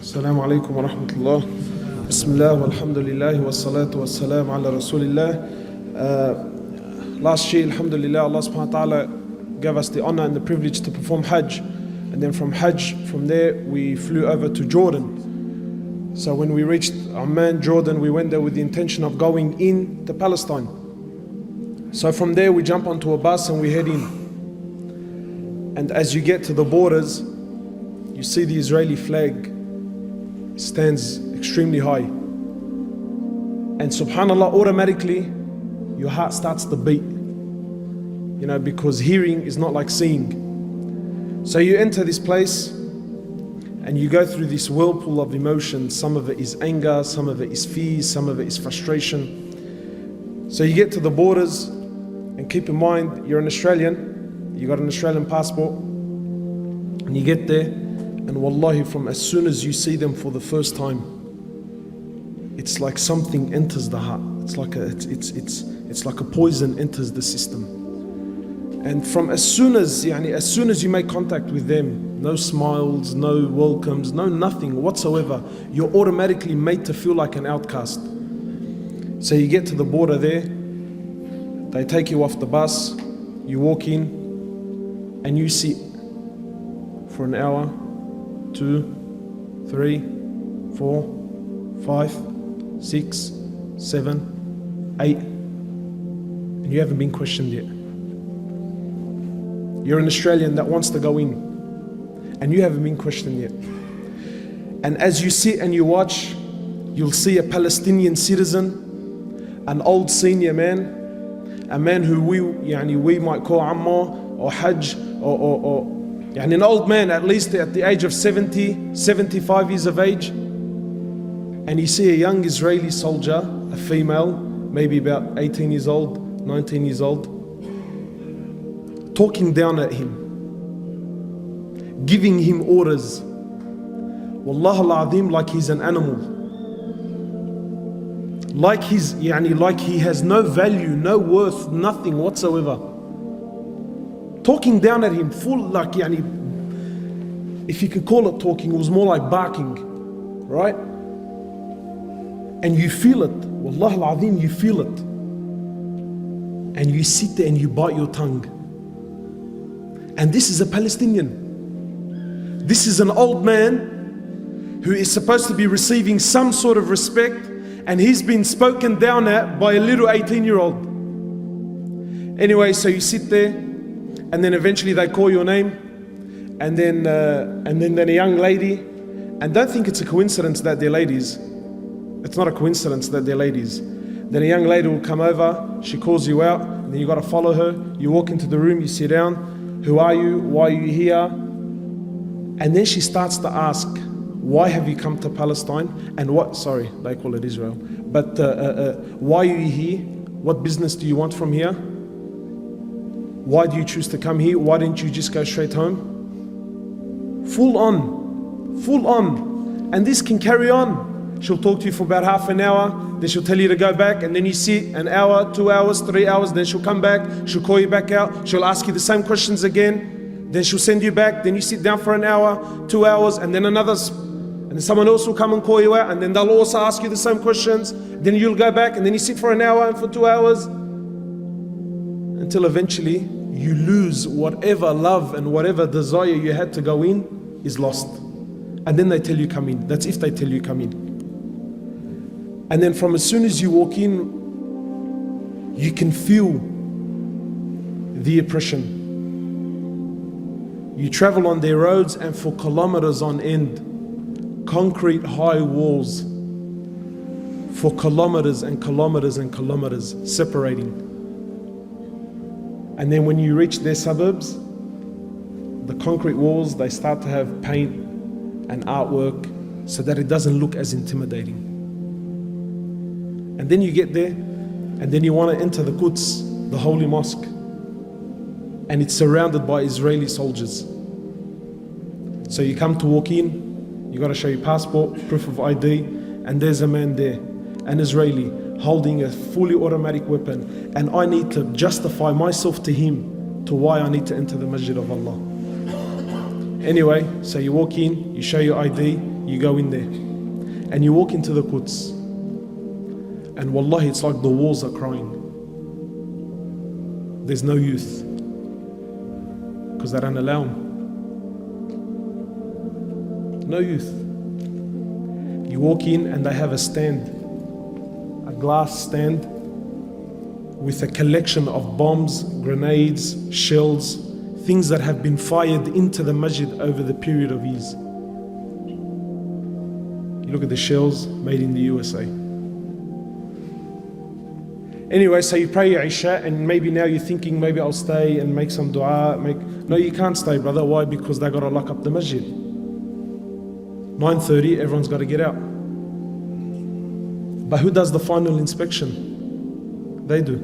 Assalamu alaikum wa rahmatullah. Bismillah walhamdulillah wa salatu wa salam ala rasulillah. Last year, alhamdulillah, Allah subhanahu wa ta'ala gave us the honor and the privilege to perform Hajj. And then from Hajj, from there, we flew over to Jordan. So when we reached Amman, Jordan, we went there with the intention of going in to Palestine. So from there, we jump onto a bus and we head in. And as you get to the borders, you see the Israeli flag stands extremely high. And subhanAllah, automatically, your heart starts to beat. You know, because hearing is not like seeing. So you enter this place and you go through this whirlpool of emotions. Some of it is anger, some of it is fear, some of it is frustration. So you get to the borders, and keep in mind, you're an Australian, you got an Australian passport, and you get there, and wallahi, from as soon as you see them for the first time, it's like something enters the heart. It's like a poison enters the system. And from as soon as you make contact with them, no smiles, no welcomes, no nothing whatsoever, you're automatically made to feel like an outcast. So you get to the border there, they take you off the bus, you walk in, and you sit for an hour, 2, 3, 4, 5, 6, 7, 8, and you haven't been questioned yet. You're an Australian that wants to go in, and you haven't been questioned yet. And as you sit and you watch, you'll see a Palestinian citizen, an old senior man, a man who we might call Ammar or Hajj, or an old man, at least at the age of 70, 75 years of age. And you see a young Israeli soldier, a female, maybe about 18 years old, 19 years old, talking down at him, giving him orders. Wallah al-Azim, like he's an animal. Like he has no value, no worth, nothing whatsoever. Talking down at him, full if you could call it talking, it was more like barking, right? And you feel it, Wallah al-Azim, you feel it. And you sit there and you bite your tongue. And this is a Palestinian. This is an old man who is supposed to be receiving some sort of respect, and he's been spoken down at by a little 18-year-old. Anyway, so you sit there, and then eventually they call your name, and then a young lady, and don't think it's a coincidence that they're ladies. It's not a coincidence that they're ladies. Then a young lady will come over, she calls you out, and then you got to follow her. You walk into the room, you sit down. Who are you? Why are you here? And then she starts to ask, why have you come to Palestine? And what, sorry, they call it Israel. But why are you here? What business do you want from here? Why do you choose to come here? Why didn't you just go straight home? Full on. And this can carry on. She'll talk to you for about half an hour, then she'll tell you to go back, and then you sit an hour, 2 hours, 3 hours, then she'll come back, she'll call you back out, she'll ask you the same questions again, then she'll send you back, then you sit down for an hour, 2 hours, and then someone else will come and call you out, and then they'll also ask you the same questions, then you'll go back, and then you sit for an hour and for 2 hours, until eventually you lose whatever love and whatever desire you had to go in is lost. And then they tell you come in. That's if they tell you come in. And then from as soon as you walk in, you can feel the oppression. You travel on their roads, and for kilometers on end, concrete high walls for kilometers and kilometers and kilometers separating. And then when you reach their suburbs, the concrete walls, they start to have paint and artwork so that it doesn't look as intimidating. And then you get there, and then you want to enter the Quds, the holy mosque, and it's surrounded by Israeli soldiers. So you come to walk in, you got to show your passport, proof of ID, and there's a man there, an Israeli, holding a fully automatic weapon, and I need to justify myself to him to why I need to enter the Masjid of Allah. Anyway, so you walk in, you show your ID, You go in there and you walk into the Quds, and wallahi, it's like the walls are crying. There's no youth because they don't allow them. No youth. You walk in and they have a stand, a glass stand with a collection of bombs, grenades, shells, things that have been fired into the masjid over the period of years. You look at the shells made in the USA. Anyway, so you pray your Isha, and maybe now you're thinking, maybe I'll stay and make some dua. No, you can't stay, brother. Why? Because they got to lock up the masjid. 9:30, everyone's got to get out. But who does the final inspection? They do.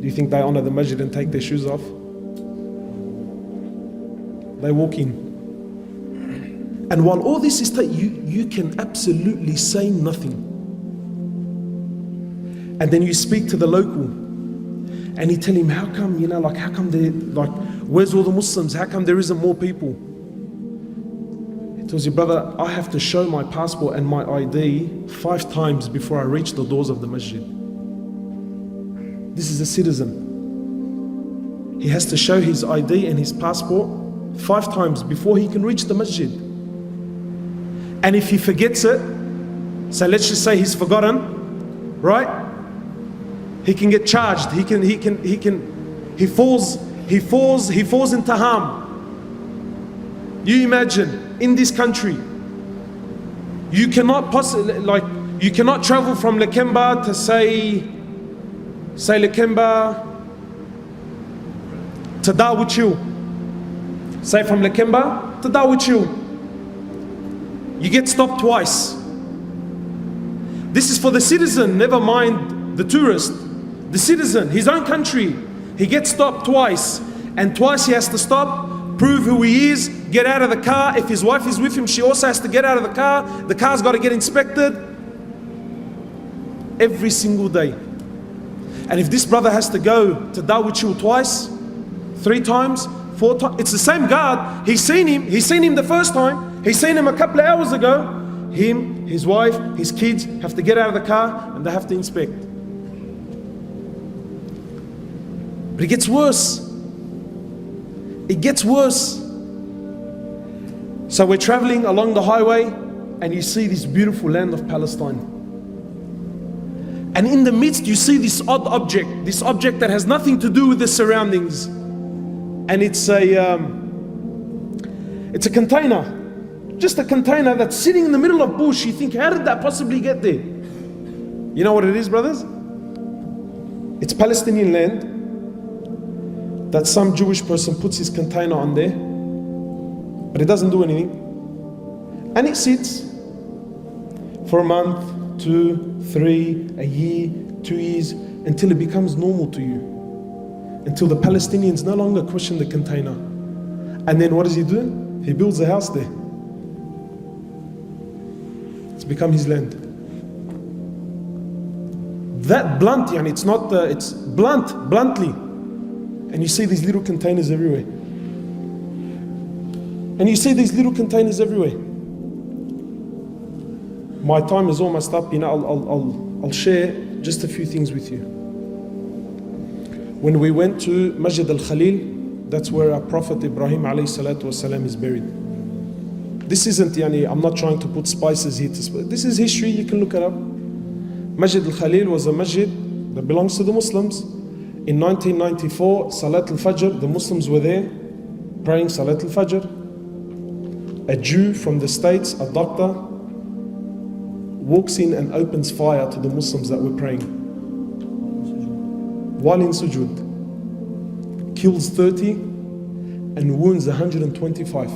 Do you think they honor the masjid and take their shoes off? They walk in. And while all this is you can absolutely say nothing. And then you speak to the local and you tell him, how come, how come where's all the Muslims? How come there isn't more people? He tells you, brother, I have to show my passport and my ID 5 times before I reach the doors of the masjid. This is a citizen. He has to show his ID and his passport 5 times before he can reach the masjid. And if he forgets it, so let's just say he's forgotten, right? He can get charged. He falls into harm. You imagine, in this country, you cannot you cannot travel from Lakemba to say Lakemba to Darwich. Say from Lakemba to Darwich. You get stopped twice. This is for the citizen, never mind the tourist. The citizen, his own country, he gets stopped twice. And twice he has to stop, prove who he is, get out of the car. If his wife is with him, she also has to get out of the car. The car's got to get inspected. Every single day. And if this brother has to go to Darwich twice, 3 times, 4 times, it's the same guard. He's seen him the first time. He's seen him a couple of hours ago. Him, his wife, his kids have to get out of the car and they have to inspect. But it gets worse. It gets worse. So we're traveling along the highway and you see this beautiful land of Palestine. And in the midst you see this odd object, this object that has nothing to do with the surroundings. And it's a container. Just a container that's sitting in the middle of bush. You think, how did that possibly get there? You know what it is, brothers? It's Palestinian land that some Jewish person puts his container on there, but it doesn't do anything. And it sits for a month, 2, 3, a year, 2 years, until it becomes normal to you. Until the Palestinians no longer question the container. And then what does he do? He builds a house there. It's become his land. That blunt, it's not, it's bluntly. And you see these little containers everywhere. My time is almost up. I'll share just a few things with you. When we went to Masjid al-Khalil, that's where our Prophet Ibrahim alayhi salatu wasalam is buried. This isn't, I'm not trying to put spices here. This is history, you can look it up. Masjid al-Khalil was a masjid that belongs to the Muslims. In 1994, Salat al-Fajr, the Muslims were there praying Salat al-Fajr. A Jew from the States, a doctor, walks in and opens fire to the Muslims that were praying. While in sujood, kills 30 and wounds 125.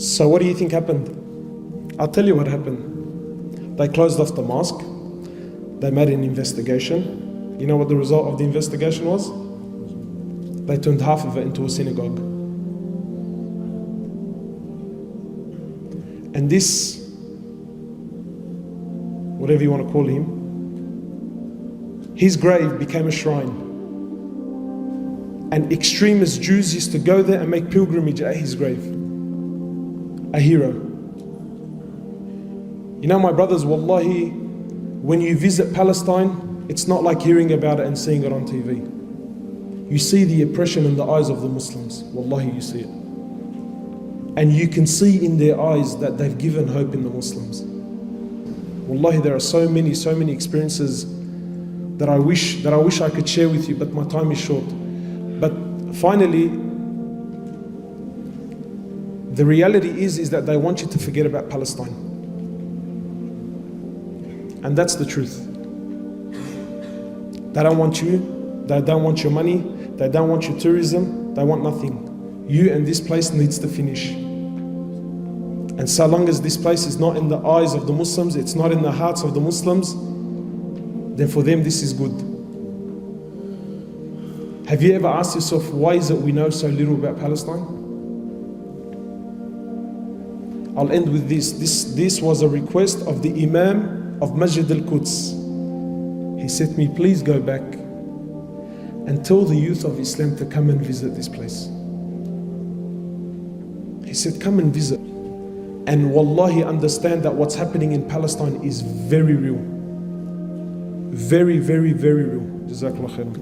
So what do you think happened? I'll tell you what happened. They closed off the mosque. They made an investigation. You know what the result of the investigation was? They turned half of it into a synagogue. And this, whatever you want to call him, his grave became a shrine. And extremist Jews used to go there and make pilgrimage at his grave. A hero. You know, my brothers, wallahi, when you visit Palestine, it's not like hearing about it and seeing it on TV. You see the oppression in the eyes of the Muslims. Wallahi, you see it. And you can see in their eyes that they've given hope in the Muslims. Wallahi, there are so many experiences that I wish I could share with you, but my time is short. But finally, the reality is that they want you to forget about Palestine. And that's the truth. They don't want you, they don't want your money, they don't want your tourism, they want nothing. You and this place needs to finish. And so long as this place is not in the eyes of the Muslims, it's not in the hearts of the Muslims, then for them this is good. Have you ever asked yourself, why is it we know so little about Palestine? I'll end with this. This was a request of the Imam of Masjid al-Quds. He said to me, please go back and tell the youth of Islam to come and visit this place. He said, come and visit. And wallahi, understand that what's happening in Palestine is very real. Very, very, very real. Jazakallah khairan.